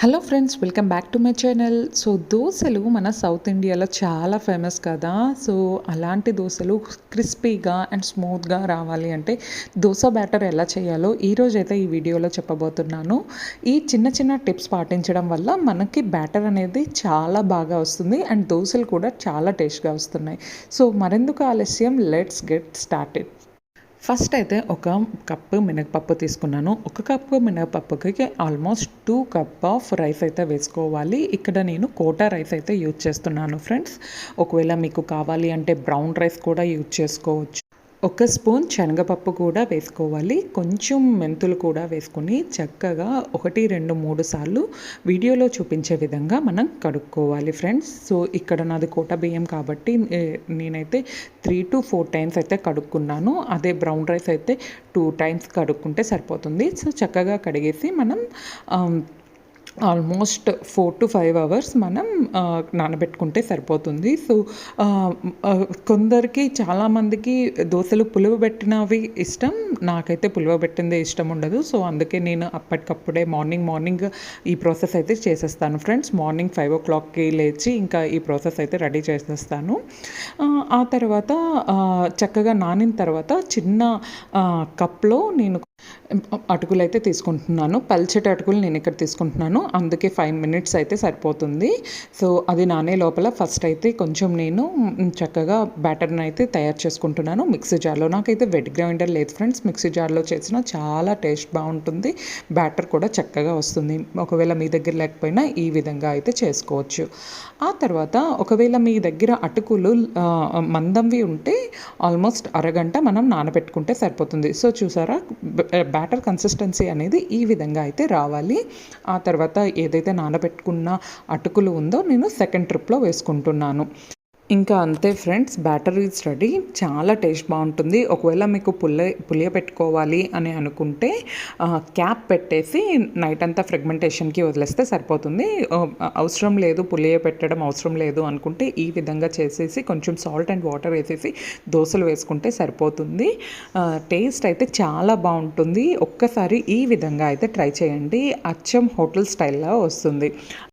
Hello friends, welcome back to my channel. So దోశలు మన south ఇండియాలో చాలా ఫేమస్ కదా. సో అలాంటి దోశలు క్రిస్పీగా అండ్ స్మూత్గా రావాలి అంటే దోశ బ్యాటర్ ఎలా చేయాలో ఈరోజైతే ఈ వీడియోలో చెప్పబోతున్నాను. ఈ చిన్న చిన్న టిప్స్ పాటించడం వల్ల మనకి బ్యాటర్ అనేది చాలా బాగా వస్తుంది అండ్ దోశలు కూడా చాలా టేస్ట్గా వస్తున్నాయి. సో మరెందుకు ఆలస్యం, లెట్స్ గెట్ స్టార్టెడ్. ఫస్ట్ అయితే ఒక కప్పు మినపప్పు తీసుకున్నాను. ఒక కప్పు మినపప్పుకి ఆల్మోస్ట్ 2 కప్ ఆఫ్ రైస్ అయితే వేసుకోవాలి. ఇక్కడ నేను కోటా రైస్ అయితే యూజ్ చేస్తున్నాను ఫ్రెండ్స్. ఒకవేళ మీకు కావాలి అంటే బ్రౌన్ రైస్ కూడా యూజ్ చేసుకోవచ్చు. ఒక స్పూన్ శనగపప్పు కూడా వేసుకోవాలి. కొంచెం మెంతులు కూడా వేసుకొని చక్కగా 1, 2, 3 సార్లు వీడియోలో చూపించే విధంగా మనం కడుక్కోవాలి ఫ్రెండ్స్. సో ఇక్కడ నాది కోట బియ్యం కాబట్టి నేనైతే 3 to 4 టైమ్స్ అయితే కడుక్కున్నాను. అదే బ్రౌన్ రైస్ అయితే 2 టైమ్స్ కడుక్కుంటే సరిపోతుంది. సో చక్కగా కడిగేసి మనం ఆల్మోస్ట్ 4 to 5 అవర్స్ మనం నానబెట్టుకుంటే సరిపోతుంది. సో కొందరికి చాలామందికి దోశలు పులువబెట్టినవి ఇష్టం. నాకైతే పులువబెట్టిందే ఇష్టం ఉండదు. సో అందుకే నేను అప్పటికప్పుడే మార్నింగ్ ఈ ప్రాసెస్ అయితే చేసేస్తాను ఫ్రెండ్స్. మార్నింగ్ 5 o'clockకి లేచి ఇంకా ఈ ప్రాసెస్ అయితే రెడీ చేసేస్తాను. ఆ తర్వాత చక్కగా నానిన తర్వాత చిన్న కప్లో నేను అటుకులు అయితే తీసుకుంటున్నాను. పల్చటి అటుకులు నేను ఇక్కడ తీసుకుంటున్నాను. అందుకే 5 minutes అయితే సరిపోతుంది. సో అది నానే లోపల ఫస్ట్ అయితే కొంచెం నేను చక్కగా బ్యాటర్ని అయితే తయారు చేసుకుంటున్నాను మిక్సీ జార్లో. నాకైతే వెట్ గ్రైండర్ లేదు ఫ్రెండ్స్. మిక్సీ జార్లో చేసిన చాలా టేస్ట్ బాగుంటుంది. బ్యాటర్ కూడా చక్కగా వస్తుంది. ఒకవేళ మీ దగ్గర లేకపోయినా ఈ విధంగా అయితే చేసుకోవచ్చు. ఆ తర్వాత ఒకవేళ మీ దగ్గర అటుకులు మందంవి ఉంటే ఆల్మోస్ట్ అరగంట మనం నానబెట్టుకుంటే సరిపోతుంది. సో చూసారా, బ్యాటర్ కన్సిస్టెన్సీ అనేది ఈ విధంగా అయితే రావాలి. ఆ తర్వాత ఏదైతే నానబెట్టుకున్న అటుకులు ఉందో నేను సెకండ్ ట్రిప్లో వేసుకుంటున్నాను. ఇంకా అంతే ఫ్రెండ్స్, బ్యాటర్ ఈజ్ రెడీ. చాలా టేస్ట్ బాగుంటుంది. ఒకవేళ మీకు పులియ పెట్టుకోవాలి అని అనుకుంటే క్యాప్ పెట్టేసి నైట్ అంతా ఫ్రెగ్మెంటేషన్కి వదిలేస్తే సరిపోతుంది. అవసరం లేదు, పులియ పెట్టడం అవసరం లేదు అనుకుంటే ఈ విధంగా చేసేసి కొంచెం సాల్ట్ అండ్ వాటర్ వేసేసి దోశలు వేసుకుంటే సరిపోతుంది. టేస్ట్ అయితే చాలా బాగుంటుంది. ఒక్కసారి ఈ విధంగా అయితే ట్రై చేయండి. అచ్చం హోటల్ స్టైల్లో వస్తుంది.